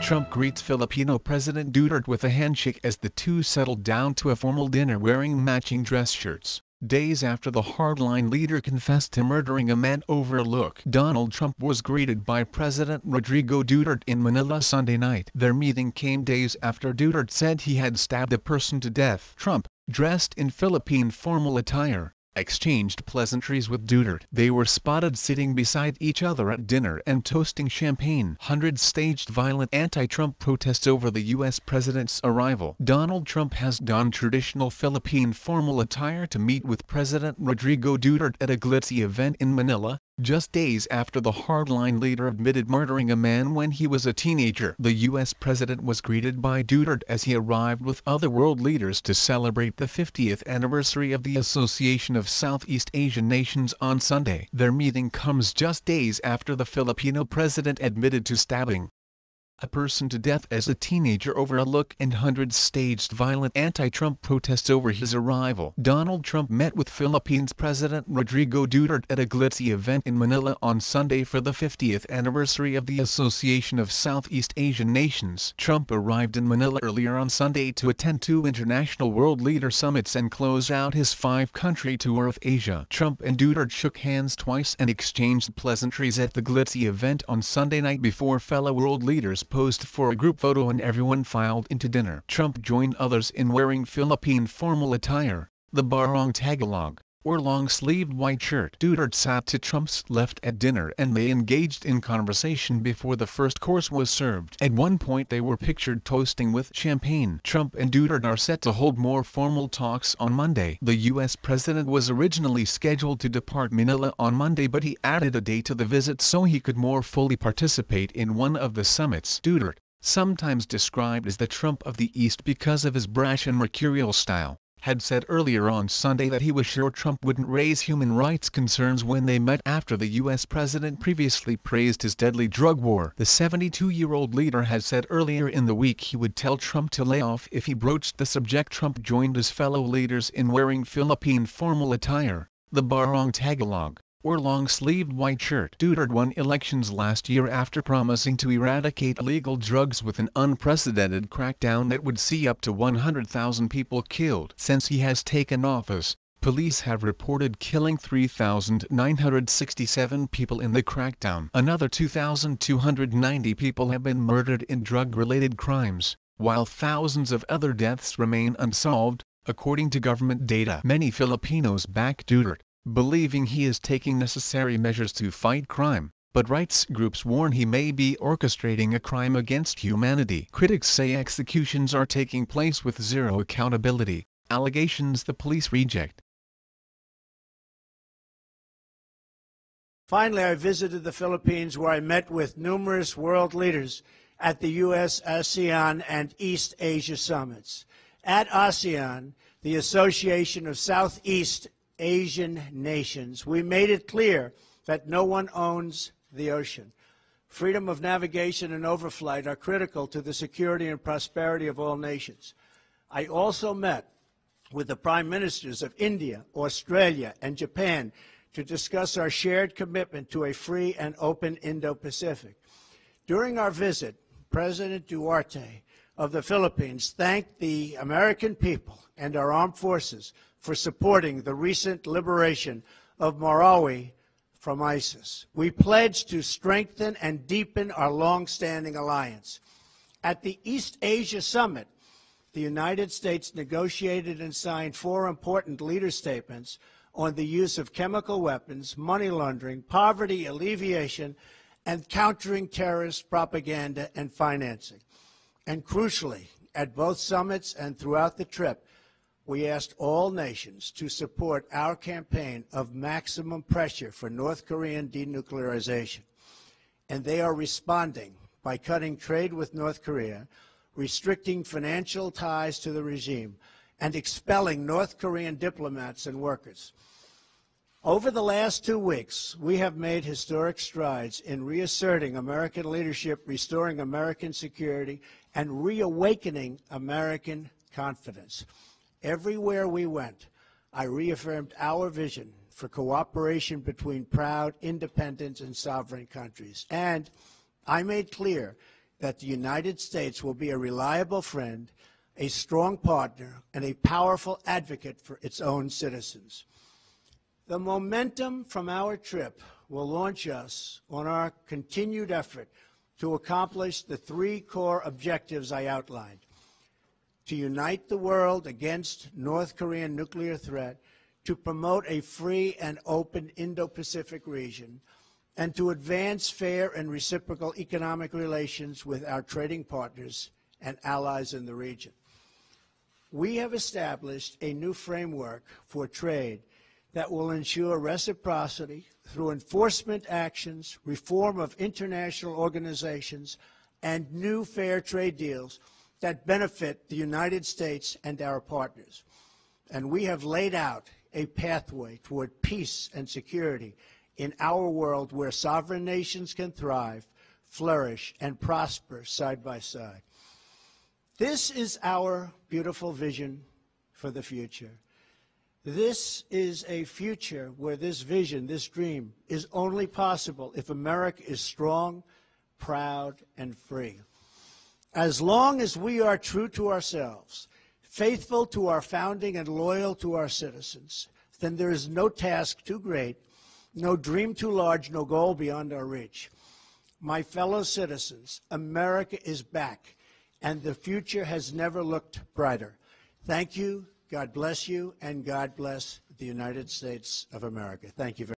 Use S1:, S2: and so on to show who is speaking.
S1: Trump greets Filipino President Duterte with a handshake as the two settled down to a formal dinner wearing matching dress shirts, days after the hardline leader confessed to murdering a man over a look. Donald Trump was greeted by President Rodrigo Duterte in Manila Sunday night. Their meeting came days after Duterte said he had stabbed a person to death. Trump, dressed in Philippine formal attire, exchanged pleasantries with Duterte. They were spotted sitting beside each other at dinner and toasting champagne. Hundreds staged violent anti-Trump protests over the U.S. president's arrival. Donald Trump has donned traditional Philippine formal attire to meet with President Rodrigo Duterte at a glitzy event in Manila, just days after the hardline leader admitted murdering a man when he was a teenager. The U.S. president was greeted by Duterte as he arrived with other world leaders to celebrate the 50th anniversary of the Association of Southeast Asian Nations on Sunday. Their meeting comes just days after the Filipino president admitted to stabbing a person to death as a teenager over a look, and hundreds staged violent anti-Trump protests over his arrival. Donald Trump met with Philippines President Rodrigo Duterte at a glitzy event in Manila on Sunday for the 50th anniversary of the Association of Southeast Asian Nations. Trump arrived in Manila earlier on Sunday to attend 2 international world leader summits and close out his 5-country tour of Asia. Trump and Duterte shook hands twice and exchanged pleasantries at the glitzy event on Sunday night before fellow world leaders posed for a group photo and everyone filed into dinner. Trump joined others in wearing Philippine formal attire, the barong Tagalog, or long-sleeved white shirt. Duterte sat to Trump's left at dinner and they engaged in conversation before the first course was served. At one point they were pictured toasting with champagne. Trump and Duterte are set to hold more formal talks on Monday. The U.S. president was originally scheduled to depart Manila on Monday, but he added a day to the visit so he could more fully participate in one of the summits. Duterte, sometimes described as the Trump of the East because of his brash and mercurial style, had said earlier on Sunday that he was sure Trump wouldn't raise human rights concerns when they met after the U.S. president previously praised his deadly drug war. The 72-year-old leader had said earlier in the week he would tell Trump to lay off if he broached the subject. Trump joined his fellow leaders in wearing Philippine formal attire, the barong Tagalog, or long-sleeved white shirt. Duterte won elections last year after promising to eradicate illegal drugs with an unprecedented crackdown that would see up to 100,000 people killed. Since he has taken office, police have reported killing 3,967 people in the crackdown. Another 2,290 people have been murdered in drug-related crimes, while thousands of other deaths remain unsolved, according to government data. Many Filipinos back Duterte, believing he is taking necessary measures to fight crime, but rights groups warn he may be orchestrating a crime against humanity. Critics say executions are taking place with zero accountability, allegations the police reject.
S2: Finally, I visited the Philippines, where I met with numerous world leaders at the U.S., ASEAN, and East Asia summits. At ASEAN, the Association of Southeast Asian Nations, we made it clear that no one owns the ocean. Freedom of navigation and overflight are critical to the security and prosperity of all nations. I also met with the prime ministers of India, Australia, and Japan to discuss our shared commitment to a free and open Indo-Pacific. During our visit, President Duterte of the Philippines thanked the American people and our armed forces for supporting the recent liberation of Marawi from ISIS. We pledged to strengthen and deepen our long-standing alliance. At the East Asia Summit, the United States negotiated and signed 4 important leader statements on the use of chemical weapons, money laundering, poverty alleviation, and countering terrorist propaganda and financing. And crucially, at both summits and throughout the trip, we asked all nations to support our campaign of maximum pressure for North Korean denuclearization. And they are responding by cutting trade with North Korea, restricting financial ties to the regime, and expelling North Korean diplomats and workers. Over the last 2 weeks, we have made historic strides in reasserting American leadership, restoring American security, and reawakening American confidence. Everywhere we went, I reaffirmed our vision for cooperation between proud, independent, and sovereign countries. And I made clear that the United States will be a reliable friend, a strong partner, and a powerful advocate for its own citizens. The momentum from our trip will launch us on our continued effort to accomplish the three core objectives I outlined: to unite the world against North Korean nuclear threat, to promote a free and open Indo-Pacific region, and to advance fair and reciprocal economic relations with our trading partners and allies in the region. We have established a new framework for trade that will ensure reciprocity through enforcement actions, reform of international organizations, and new fair trade deals that benefit the United States and our partners. And we have laid out a pathway toward peace and security in our world where sovereign nations can thrive, flourish, and prosper side by side. This is our beautiful vision for the future. This is a future where this vision, this dream, is only possible if America is strong, proud, and free. As long as we are true to ourselves, faithful to our founding, and loyal to our citizens, then there is no task too great, no dream too large, no goal beyond our reach. My fellow citizens, America is back, and the future has never looked brighter. Thank you, God bless you, and God bless the United States of America. Thank you very much.